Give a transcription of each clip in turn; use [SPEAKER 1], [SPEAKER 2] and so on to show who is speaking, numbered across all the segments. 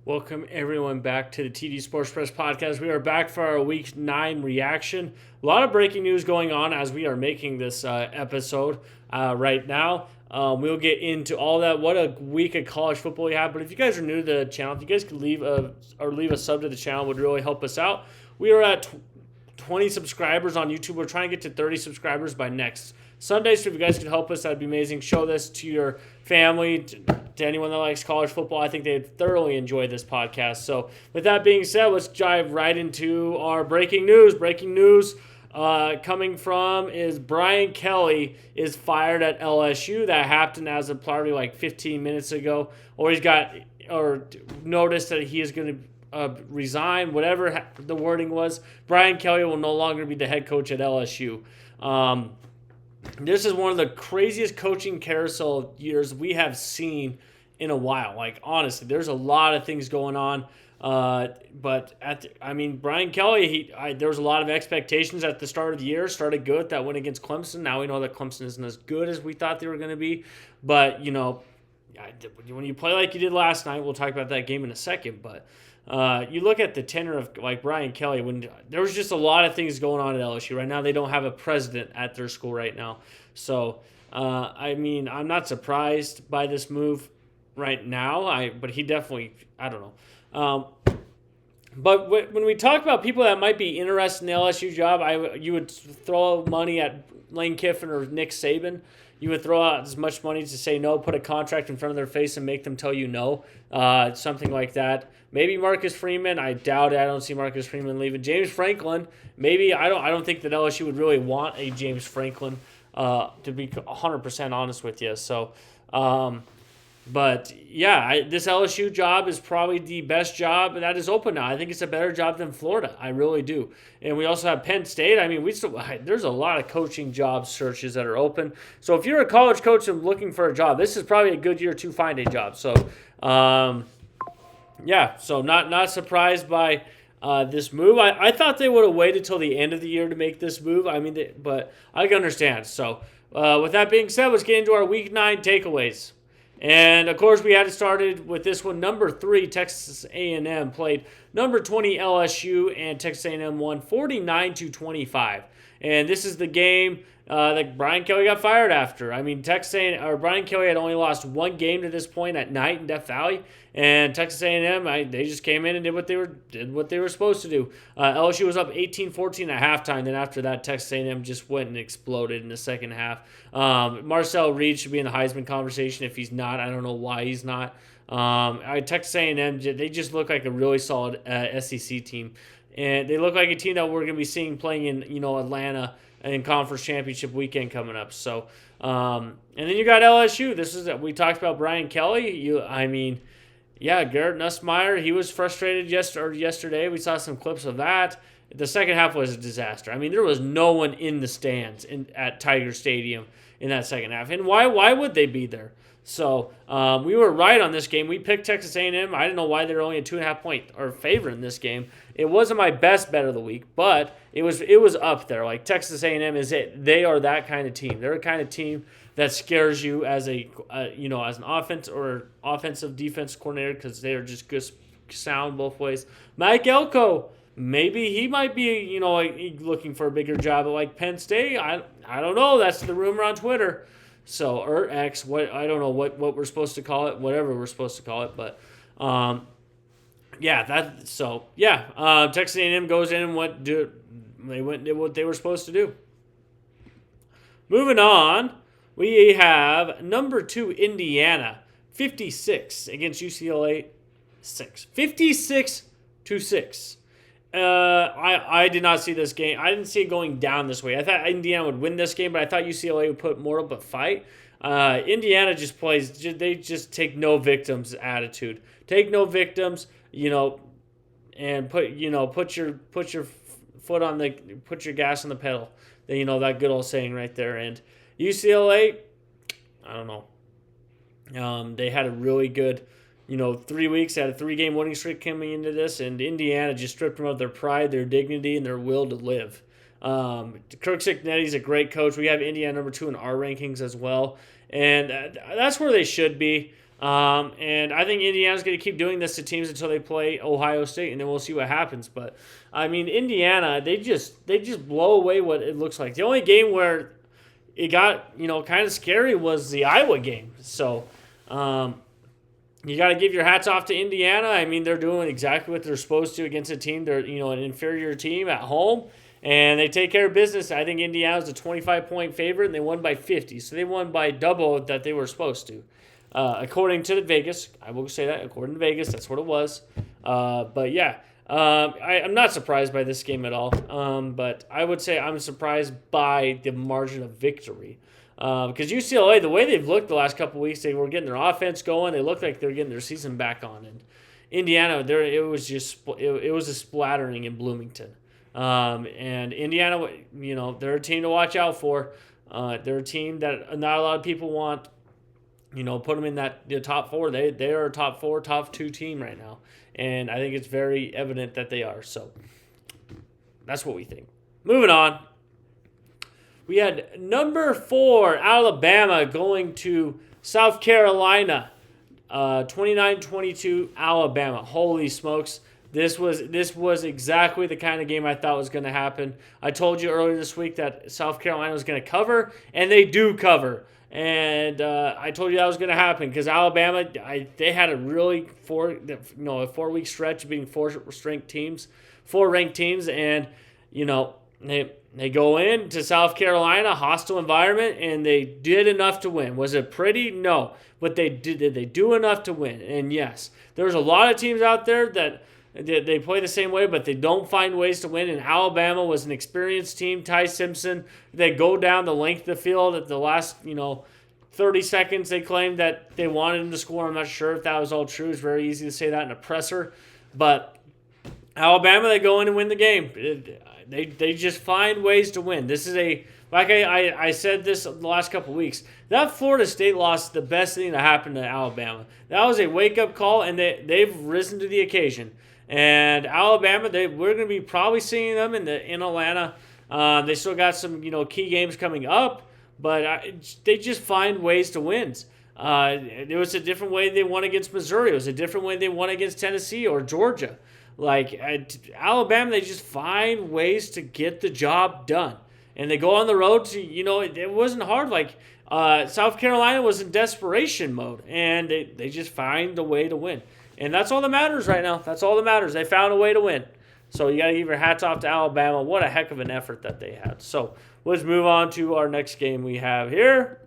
[SPEAKER 1] Welcome everyone back to the TD SportsPress podcast. We are back for our Week 9 reaction. A lot of breaking news going on as we are making this episode right now. We'll get into all that. What a week of college football we have. But if you guys are new to the channel, if you guys could leave a sub to the channel, it would really help us out. We are at 20 subscribers on YouTube. We're trying to get to 30 subscribers by next Sunday. So if you guys could help us, that'd be amazing. Show this to your family, to anyone that likes college football. I think they'd thoroughly enjoy this podcast. So with that being said, let's dive right into our breaking news. Breaking news coming from is Brian Kelly is fired at LSU. That happened as of probably like 15 minutes ago. Or noticed that he is going to resign, whatever the wording was. Brian Kelly will no longer be the head coach at LSU. This is one of the craziest coaching carousel years we have seen in a while. Like, honestly, there's a lot of things going on. Brian Kelly, there was a lot of expectations at the start of the year. Started good. That went against Clemson. Now we know that Clemson isn't as good as we thought they were going to be. But, when you play like you did last night, we'll talk about that game in a second. But you look at the tenure of like Brian Kelly, when there was just a lot of things going on at LSU. Right now, they don't have a president at their school right now. So, I'm not surprised by this move right now. But he definitely, I don't know. But when we talk about people that might be interested in the LSU job, you would throw money at Lane Kiffin or Nick Saban. You would throw out as much money to say no, put a contract in front of their face and make them tell you no, something like that. Maybe Marcus Freeman. I doubt it. I don't see Marcus Freeman leaving. James Franklin. Maybe. I don't think that LSU would really want a James Franklin, to be 100% honest with you. So, this LSU job is probably the best job that is open now. I think it's a better job than Florida. I really do. And we also have Penn State. There's a lot of coaching job searches that are open. So if you're a college coach and looking for a job, this is probably a good year to find a job. So, so not surprised by this move. I thought they would have waited till the end of the year to make this move. But I can understand. So with that being said, let's get into our Week 9 takeaways. And, of course, we had it started with this one. Number 3, Texas A&M played number 20 LSU, and Texas A&M won 49-25. And this is the game that Brian Kelly got fired after. Brian Kelly had only lost one game to this point at night in Death Valley, and Texas A&M, they just came in and did what they were supposed to do. LSU was up 18-14 at halftime. Then after that, Texas A&M just went and exploded in the second half. Marcel Reed should be in the Heisman conversation. If he's not, I don't know why he's not. Texas A&M, they just look like a really solid SEC team, and they look like a team that we're going to be seeing playing in Atlanta in conference championship weekend coming up. So, and then you got LSU. We talked about Brian Kelly. Garrett Nussmeier, he was frustrated yesterday. We saw some clips of that. The second half was a disaster. There was no one in the stands at Tiger Stadium in that second half. And why would they be there? So we were right on this game. We picked Texas A&M. I didn't know why they were only a 2.5-point or favorite in this game. It wasn't my best bet of the week, but it was up there. Like, Texas A&M is it. They are that kind of team. They're a kind of team that scares you as an offense or offensive defense coordinator, because they are just good, sound both ways. Mike Elko, maybe he might be looking for a bigger job at like Penn State. I don't know. That's the rumor on Twitter. So, or X, I don't know what we're supposed to call it, whatever we're supposed to call it, but Texas A&M goes in and they went and did what they were supposed to do. Moving on, we have number 2 Indiana, 56 against UCLA 6, 56-6. I did not see this game. I didn't see it going down this way. I thought Indiana would win this game, but I thought UCLA would put more up a fight. Indiana just plays. They just take no victims attitude. Take no victims, and put your foot on put your gas on the pedal. That good old saying right there. And UCLA, I don't know. They had a really good 3 weeks, had a 3-game winning streak coming into this, and Indiana just stripped them of their pride, their dignity, and their will to live. Kirk Cignetti's a great coach. We have Indiana number 2 in our rankings as well, and that's where they should be. And I think Indiana's going to keep doing this to teams until they play Ohio State, and then we'll see what happens. But I mean, Indiana, they just blow away what it looks like. The only game where it got kind of scary was the Iowa game. So you got to give your hats off to Indiana. I mean, they're doing exactly what they're supposed to against a team. They're an inferior team at home, and they take care of business. I think Indiana's a 25-point favorite, and they won by 50. So they won by double that they were supposed to. According to Vegas, I will say that. According to Vegas, that's what it was. But yeah, I'm not surprised by this game at all. But I would say I'm surprised by the margin of victory. Because UCLA, the way they've looked the last couple of weeks, they were getting their offense going. They looked like they were getting their season back on. And Indiana, it was a splattering in Bloomington. And Indiana, they're a team to watch out for. They're a team that not a lot of people want. Put them in the top four. They are a top four, top two team right now. And I think it's very evident that they are. So that's what we think. Moving on. We had number 4, Alabama, going to South Carolina. 29-22, Alabama. Holy smokes. This was exactly the kind of game I thought was going to happen. I told you earlier this week that South Carolina was going to cover, and they do cover. And I told you that was going to happen because Alabama, they had a really 4-week stretch of being four ranked teams, and they go into South Carolina, hostile environment, and they did enough to win. Was it pretty? No, but did they do enough to win? And yes, there's a lot of teams out there that they play the same way, but they don't find ways to win. And Alabama was an experienced team. Ty Simpson, they go down the length of the field at the last, 30 seconds. They claimed that they wanted him to score. I'm not sure if that was all true. It's very easy to say that in a presser. But Alabama, they go in and win the game. They just find ways to win. This is like I said this the last couple of weeks. That Florida State loss is the best thing that happened to Alabama. That was a wake-up call, and they've risen to the occasion. And Alabama, we're going to be probably seeing them in Atlanta. They still got some key games coming up, but they just find ways to win. It was a different way they won against Missouri. It was a different way they won against Tennessee or Georgia. Alabama, they just find ways to get the job done. And they go on the road to, it wasn't hard. South Carolina was in desperation mode, and they just find a way to win. And that's all that matters right now. That's all that matters. They found a way to win. So you got to give your hats off to Alabama. What a heck of an effort that they had. So let's move on to our next game we have here.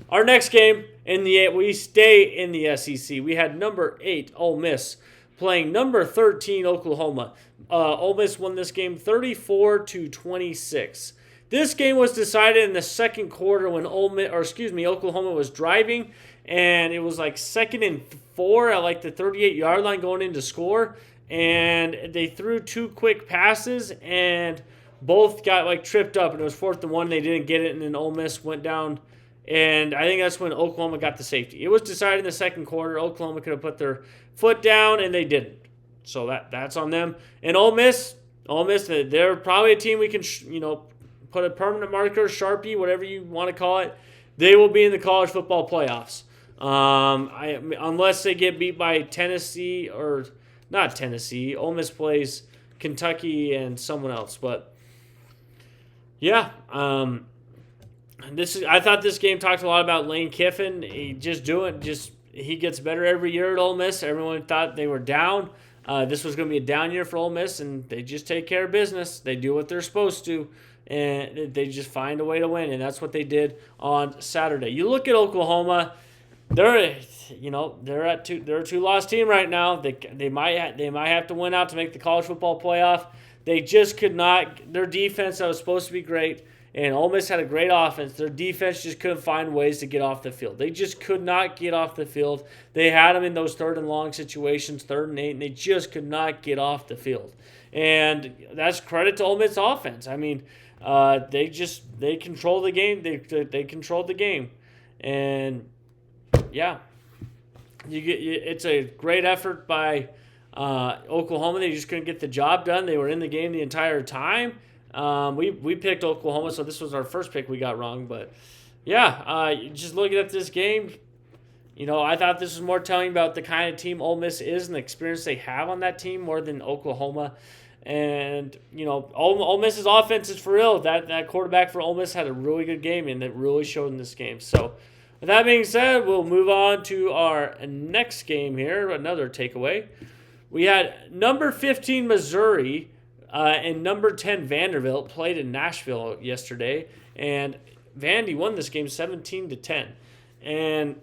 [SPEAKER 1] Our next game, we stay in the SEC. We had number 8, Ole Miss, playing number 13, Oklahoma. Ole Miss won this game 34-26. This game was decided in the second quarter when Oklahoma was driving, and it was 2nd and 4 at the 38-yard line going in to score, and they threw 2 quick passes, and both got tripped up, and it was 4th and 1. They didn't get it, and then Ole Miss went down, and I think that's when Oklahoma got the safety. It was decided in the second quarter. Oklahoma could have put their foot down, and they didn't. So that's on them. And Ole Miss, they're probably a team we can put a permanent marker, Sharpie, whatever you want to call it. They will be in the college football playoffs. Unless they get beat by Tennessee or not Tennessee. Ole Miss plays Kentucky and someone else. But yeah, I thought this game talked a lot about Lane Kiffin. He gets better every year at Ole Miss. Everyone thought they were down. This was going to be a down year for Ole Miss, and they just take care of business. They do what they're supposed to, and they just find a way to win, and that's what they did on Saturday. You look at Oklahoma, they're a 2-loss team right now. They might have to win out to make the college football playoff. They just could not. Their defense that was supposed to be great, and Ole Miss had a great offense. Their defense just couldn't find ways to get off the field. They just could not get off the field. They had them in those 3rd and long situations, 3rd and 8, and they just could not get off the field. And that's credit to Ole Miss offense. I mean, they control the game. They controlled the game, and yeah, it's a great effort by Oklahoma. They just couldn't get the job done. They were in the game the entire time. We picked Oklahoma, so this was our first pick we got wrong. But yeah, just looking at this game, I thought this was more telling about the kind of team Ole Miss is and the experience they have on that team more than Oklahoma. And, Ole Miss's offense is for real. That quarterback for Ole Miss had a really good game, and it really showed in this game. So, with that being said, we'll move on to our next game here, another takeaway. We had number 15 Missouri and number 10 Vanderbilt played in Nashville yesterday, and Vandy won this game 17-10. And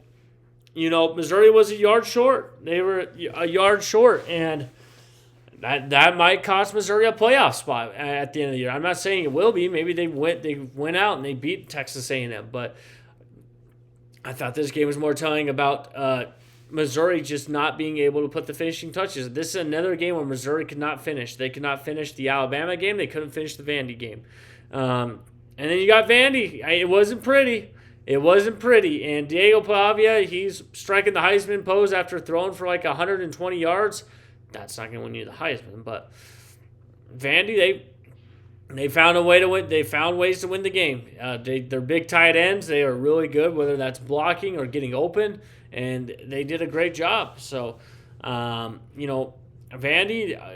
[SPEAKER 1] Missouri was a yard short. They were a yard short, and that might cost Missouri a playoff spot at the end of the year. I'm not saying it will be. Maybe they went out and they beat Texas A&M, but I thought this game was more telling about Missouri just not being able to put the finishing touches. This is another game where Missouri could not finish. They could not finish the Alabama game. They couldn't finish the Vandy game. And then you got Vandy. It wasn't pretty. It wasn't pretty. And Diego Pavia, he's striking the Heisman pose after throwing for like 120 yards. That's not going to win you the Heisman. But Vandy, they found a way to win. They found ways to win the game. They're big tight ends. They are really good, whether that's blocking or getting open. And they did a great job. So, Vandy,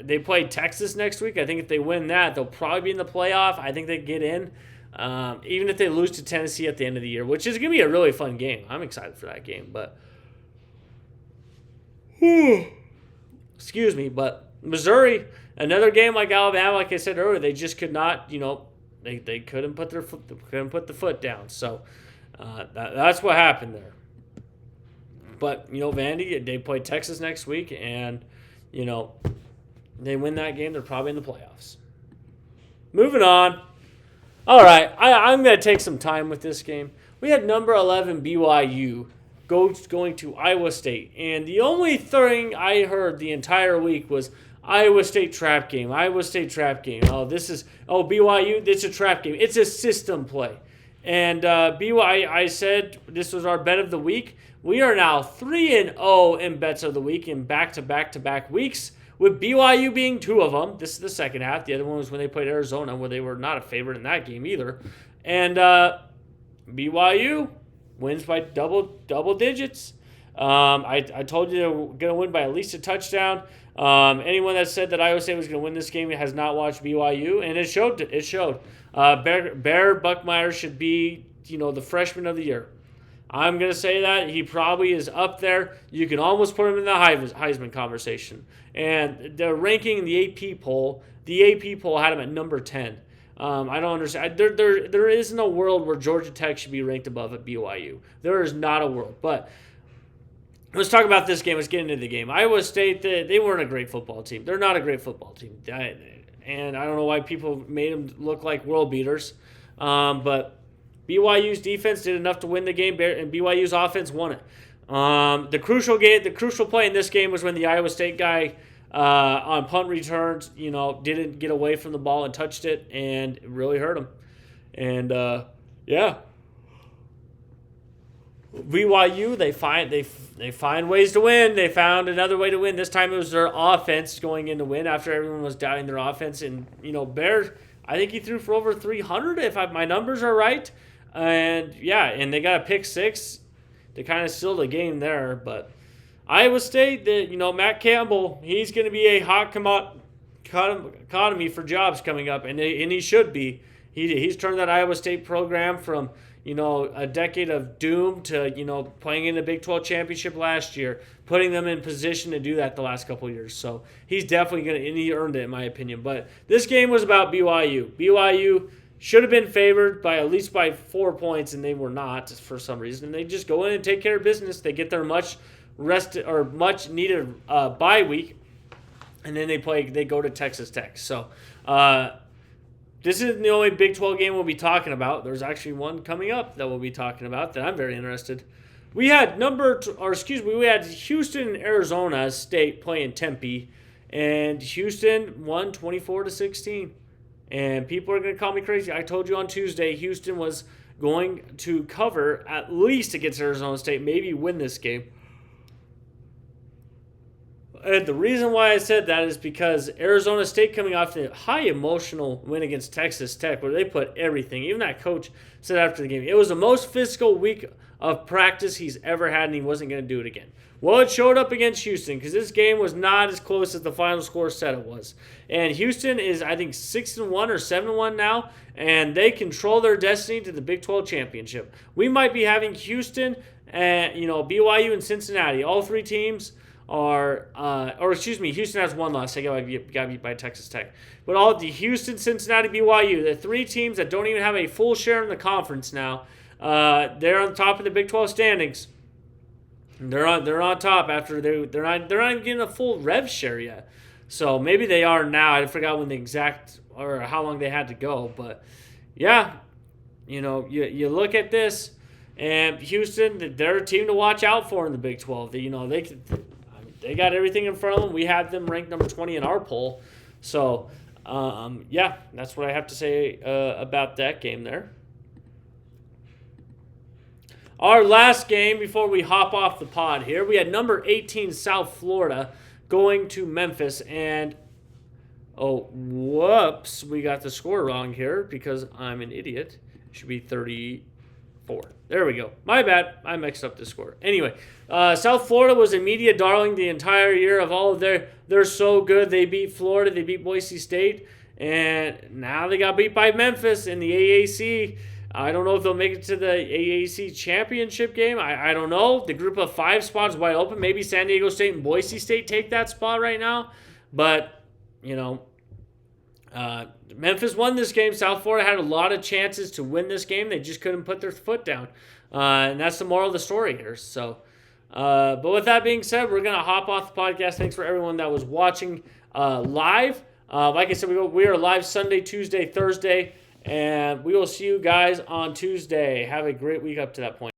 [SPEAKER 1] they play Texas next week. I think if they win that, they'll probably be in the playoff. I think they get in. Even if they lose to Tennessee at the end of the year, which is going to be a really fun game. I'm excited for that game. But, excuse me, but Missouri, another game like Alabama, like I said earlier, they just could not, they couldn't put the foot down. So that's what happened there. But, Vandy, they play Texas next week, and, they win that game, they're probably in the playoffs. Moving on. All right, I'm going to take some time with this game. We had number 11 BYU going to Iowa State, and the only thing I heard the entire week was Iowa State trap game, Iowa State trap game. BYU, it's a trap game. It's a system play. And BYU, I said this was our bet of the week. We are now 3-0 in bets of the week in back-to-back weeks, with BYU being two of them. This is the second half. The other one was when they played Arizona, where they were not a favorite in that game either. And BYU wins by double digits. I told you they were going to win by at least a touchdown. Anyone that said that Iowa State was going to win this game has not watched BYU, and it showed. Bear Buckmeyer should be, the freshman of the year. I'm going to say that. He probably is up there. You can almost put him in the Heisman conversation. And the ranking in the AP poll had him at number 10. I don't understand. There isn't a world where Georgia Tech should be ranked above at BYU. There is not a world. But let's talk about this game. Let's get into the game. Iowa State, they weren't a great football team. They're not a great football team. And I don't know why people made them look like world beaters. But BYU's defense did enough to win the game, and BYU's offense won it. The crucial play in this game was when the Iowa State guy on punt returns, didn't get away from the ball and touched it, and it really hurt him. And BYU, they find ways to win. They found another way to win. This time it was their offense going in to win after everyone was doubting their offense. And Bear, I think he threw for over 300 if my numbers are right. And they got a pick six to kind of seal the game there. But Iowa State, Matt Campbell, he's going to be a hot economy for jobs coming up, and he should be. He's turned that Iowa State program from a decade of doom to playing in the Big 12 championship last year, putting them in position to do that the last couple of years. So he's definitely going to, and he earned it in my opinion. But this game was about BYU. BYU should have been favored by at least by 4 points, and they were not for some reason. They just go in and take care of business. They get their much needed bye week, and then they go to Texas Tech. So this isn't the only Big 12 game we'll be talking about. There's actually one coming up that we'll be talking about that I'm very interested. We had we had Houston and Arizona State playing Tempe, and Houston won 24-16. And people are going to call me crazy. I told you on Tuesday Houston was going to cover at least against Arizona State, maybe win this game. And the reason why I said that is because Arizona State coming off the high emotional win against Texas Tech where they put everything. Even that coach said after the game, it was the most physical week of practice he's ever had, and he wasn't going to do it again. Well, it showed up against Houston because this game was not as close as the final score said it was. And Houston is, I think, 6-1 or 7-1 now, and they control their destiny to the Big 12 championship. We might be having Houston, BYU, and Cincinnati. All three teams are, Houston has one loss. They got beat by Texas Tech. But all the Houston, Cincinnati, BYU, the three teams that don't even have a full share in the conference now, they're on top of the Big 12 standings. They're on top after they're not even getting a full rev share yet. So maybe they are now. I forgot when the exact or how long they had to go, but yeah, you look at this and Houston, they're a team to watch out for in the Big 12. They got everything in front of them. We had them ranked number 20 in our poll. So that's what I have to say about that game there. Our last game before we hop off the pod here, we had number 18 South Florida going to Memphis, and whoops, we got the score wrong here because I'm an idiot. It should be 34. There we go. My bad. I mixed up the score. Anyway, South Florida was a media darling the entire year of all of they're so good. They beat Florida. They beat Boise State, and now they got beat by Memphis in the AAC. I don't know if they'll make it to the AAC championship game. I don't know. The group of 5 spots wide open. Maybe San Diego State and Boise State take that spot right now. But, Memphis won this game. South Florida had a lot of chances to win this game. They just couldn't put their foot down. And that's the moral of the story here. So, but with that being said, we're going to hop off the podcast. Thanks for everyone that was watching live. Like I said, we are live Sunday, Tuesday, Thursday. And we will see you guys on Tuesday. Have a great week up to that point.